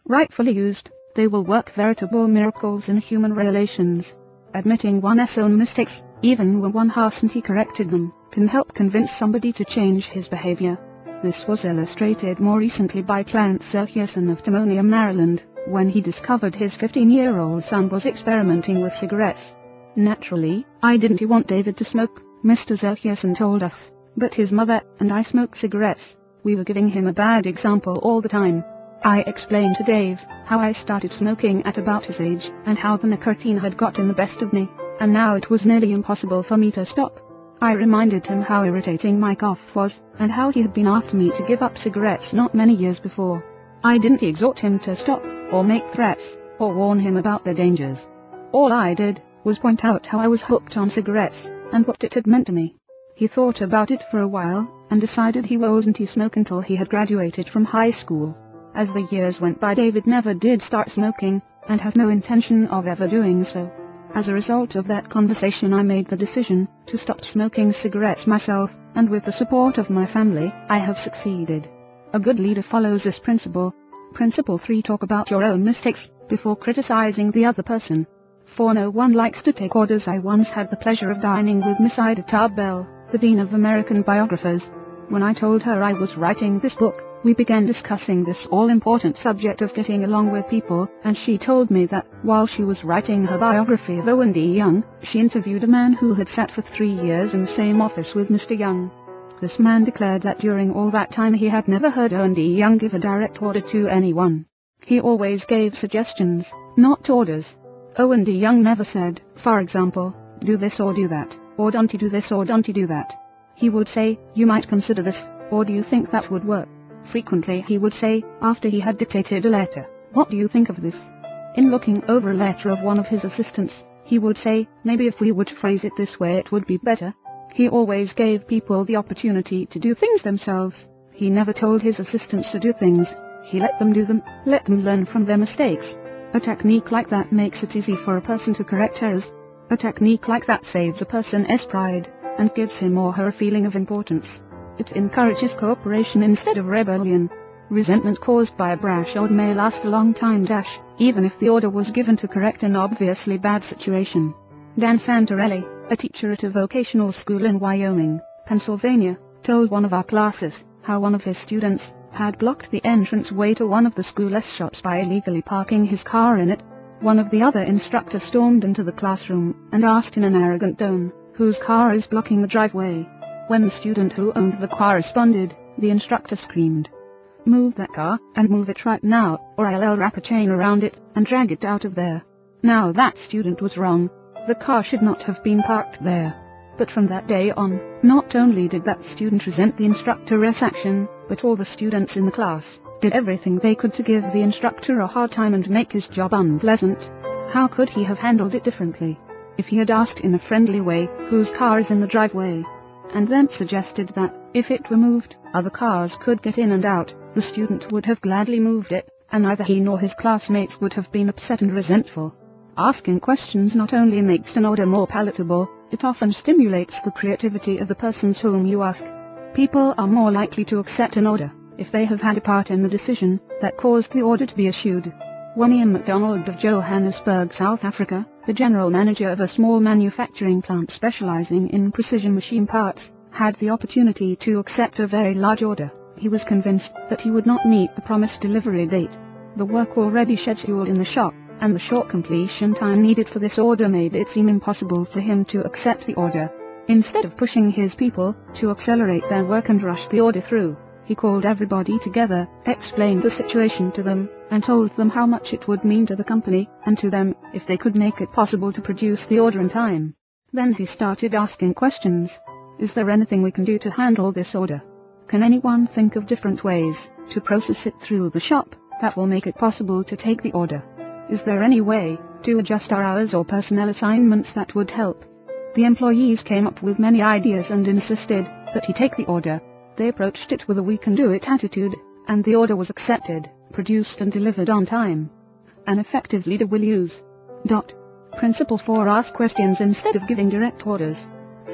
Rightfully used, they will work veritable miracles in human relations. Admitting one's own mistakes, even when one hasn't corrected them, can help convince somebody to change his behavior. This was illustrated more recently by Clarence Zerkierson of Timonium, Maryland, when he discovered his 15-year-old son was experimenting with cigarettes. Naturally, I didn't want David to smoke, Mr. Zerkierson told us, but his mother and I smoke cigarettes. We were giving him a bad example all the time. I explained to Dave how I started smoking at about his age and how the nicotine had gotten the best of me, and now it was nearly impossible for me to stop. I reminded him how irritating my cough was, and how he had been after me to give up cigarettes not many years before. I didn't exhort him to stop, or make threats, or warn him about their dangers. All I did was point out how I was hooked on cigarettes, and what it had meant to me. He thought about it for a while, and decided he wouldn't smoke until he had graduated from high school. As the years went by, David never did start smoking, and has no intention of ever doing so. As a result of that conversation, I made the decision to stop smoking cigarettes myself, and with the support of my family, I have succeeded. A good leader follows this principle. Principle 3: Talk about your own mistakes before criticizing the other person. For no one likes to take orders. I once had the pleasure of dining with Miss Ida Tarbell, the Dean of American Biographers. When I told her I was writing this book, we began discussing this all-important subject of getting along with people, and she told me that, while she was writing her biography of Owen D. Young, she interviewed a man who had sat for 3 years in the same office with Mr. Young. This man declared that during all that time he had never heard Owen D. Young give a direct order to anyone. He always gave suggestions, not orders. Owen D. Young never said, for example, do this or do that, or don't you do this or don't you do that. He would say, you might consider this, or do you think that would work? Frequently he would say, after he had dictated a letter, what do you think of this? In looking over a letter of one of his assistants, he would say, maybe if we would phrase it this way it would be better. He always gave people the opportunity to do things themselves. He never told his assistants to do things. He let them do them, let them learn from their mistakes. A technique like that makes it easy for a person to correct errors. A technique like that saves a person's pride, and gives him or her a feeling of importance. It encourages cooperation instead of rebellion. Resentment caused by a brash order may last a long time. Even if the order was given to correct an obviously bad situation. Dan Santarelli, a teacher at a vocational school in Wyoming, Pennsylvania, told one of our classes how one of his students had blocked the entrance way to one of the school's shops by illegally parking his car in it. One of the other instructors stormed into the classroom and asked in an arrogant tone, whose car is blocking the driveway? When the student who owned the car responded, the instructor screamed, move that car, and move it right now, or I'll wrap a chain around it, and drag it out of there. Now that student was wrong. The car should not have been parked there. But from that day on, not only did that student resent the instructor's action, but all the students in the class did everything they could to give the instructor a hard time and make his job unpleasant. How could he have handled it differently? If he had asked in a friendly way, whose car is in the driveway? And then suggested that, if it were moved, other cars could get in and out, the student would have gladly moved it, and neither he nor his classmates would have been upset and resentful. Asking questions not only makes an order more palatable, it often stimulates the creativity of the persons whom you ask. People are more likely to accept an order if they have had a part in the decision that caused the order to be issued. William MacDonald of Johannesburg, South Africa, the general manager of a small manufacturing plant specializing in precision machine parts, had the opportunity to accept a very large order. He was convinced that he would not meet the promised delivery date. The work already scheduled in the shop, and the short completion time needed for this order made it seem impossible for him to accept the order. Instead of pushing his people to accelerate their work and rush the order through, he called everybody together, explained the situation to them, and told them how much it would mean to the company, and to them, if they could make it possible to produce the order in time. Then he started asking questions. Is there anything we can do to handle this order? Can anyone think of different ways to process it through the shop that will make it possible to take the order? Is there any way to adjust our hours or personnel assignments that would help? The employees came up with many ideas and insisted that he take the order. They approached it with a we can do it attitude, and the order was accepted, produced and delivered on time. An effective leader will use. Principle 4: Ask questions instead of giving direct orders.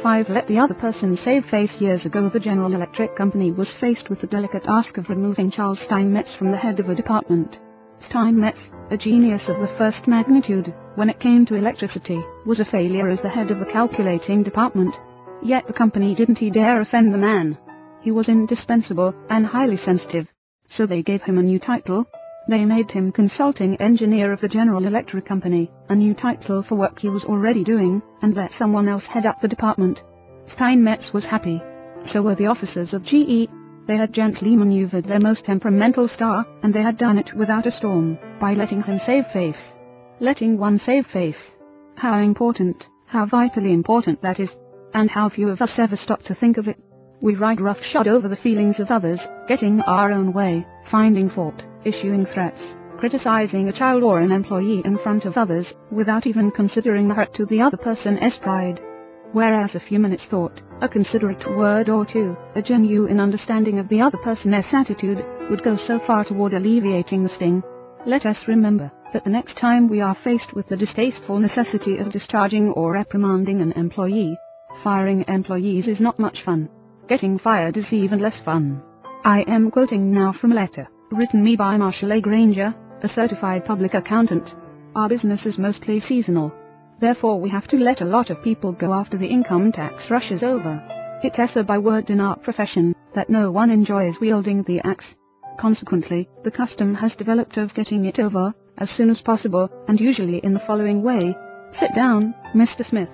5. Let the other person save face. Years ago the General Electric Company was faced with the delicate task of removing Charles Steinmetz from the head of a department. Steinmetz, a genius of the first magnitude, when it came to electricity, was a failure as the head of the calculating department. Yet the company didn't dare offend the man. He was indispensable and highly sensitive. So they gave him a new title. They made him consulting engineer of the General Electric Company, a new title for work he was already doing, and let someone else head up the department. Steinmetz was happy. So were the officers of GE. They had gently maneuvered their most temperamental star, and they had done it without a storm, by letting him save face. Letting one save face. How important, how vitally important that is. And how few of us ever stop to think of it. We ride roughshod over the feelings of others, getting our own way, finding fault, issuing threats, criticizing a child or an employee in front of others, without even considering the hurt to the other person's pride. Whereas a few minutes' thought, a considerate word or two, a genuine understanding of the other person's attitude, would go so far toward alleviating the sting. Let us remember that the next time we are faced with the distasteful necessity of discharging or reprimanding an employee, firing employees is not much fun. Getting fired is even less fun. I am quoting now from a letter, written me by Marshall A. Granger, a certified public accountant. Our business is mostly seasonal. Therefore we have to let a lot of people go after the income tax rushes over. It's a byword in our profession, that no one enjoys wielding the axe. Consequently, the custom has developed of getting it over, as soon as possible, and usually in the following way. Sit down, Mr. Smith.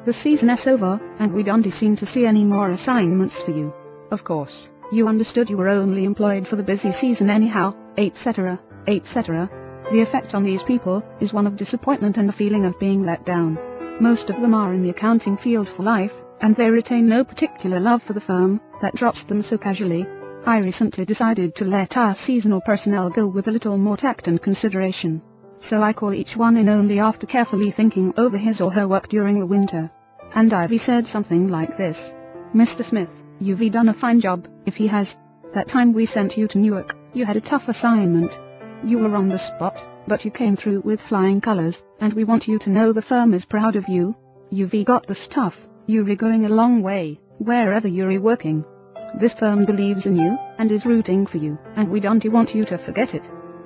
The season's over, and we don't seem to see any more assignments for you. Of course, you understood you were only employed for the busy season anyhow, etc., etc. The effect on these people is one of disappointment and the feeling of being let down. Most of them are in the accounting field for life, and they retain no particular love for the firm that drops them so casually. I recently decided to let our seasonal personnel go with a little more tact and consideration. So I call each one in only after carefully thinking over his or her work during the winter. And I've said something like this. Mr. Smith, you've done a fine job. If he has. That time we sent you to Newark, you had a tough assignment. You were on the spot, but you came through with flying colors, and we want you to know the firm is proud of you. You've got the stuff, you're going a long way, wherever you're working. This firm believes in you, and is rooting for you, and we don't want you to forget it.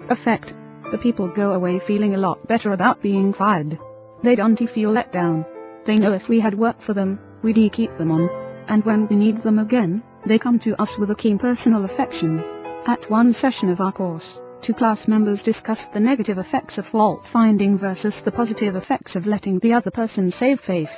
Effect. The people go away feeling a lot better about being fired. They don't feel let down. They know if we had worked for them, we'd keep them on. And when we need them again, they come to us with a keen personal affection. At one session of our course, 2 class members discussed the negative effects of fault-finding versus the positive effects of letting the other person save face.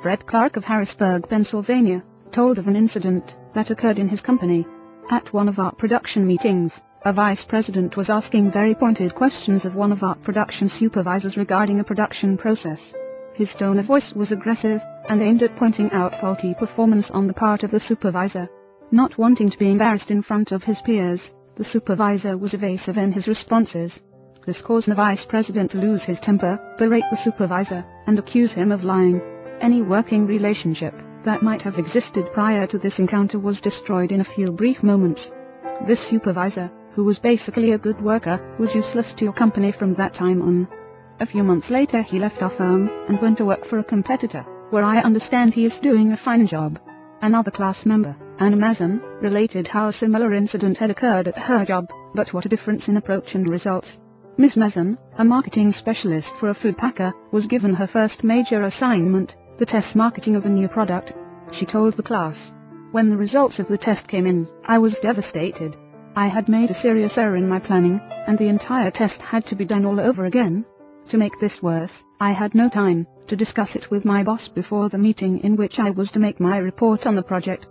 Fred Clark of Harrisburg, Pennsylvania, told of an incident that occurred in his company. At one of our production meetings, a vice president was asking very pointed questions of one of our production supervisors regarding a production process. His tone of voice was aggressive, and aimed at pointing out faulty performance on the part of the supervisor. Not wanting to be embarrassed in front of his peers, the supervisor was evasive in his responses. This caused the vice president to lose his temper, berate the supervisor, and accuse him of lying. Any working relationship that might have existed prior to this encounter was destroyed in a few brief moments. This supervisor, who was basically a good worker, was useless to your company from that time on. A few months later he left our firm, and went to work for a competitor, where I understand he is doing a fine job. Another class member, Anna Mazan, related how a similar incident had occurred at her job, but what a difference in approach and results. Miss Mazan, a marketing specialist for a food packer, was given her first major assignment, the test marketing of a new product. She told the class. When the results of the test came in, I was devastated. I had made a serious error in my planning, and the entire test had to be done all over again. To make this worse, I had no time to discuss it with my boss before the meeting in which I was to make my report on the project.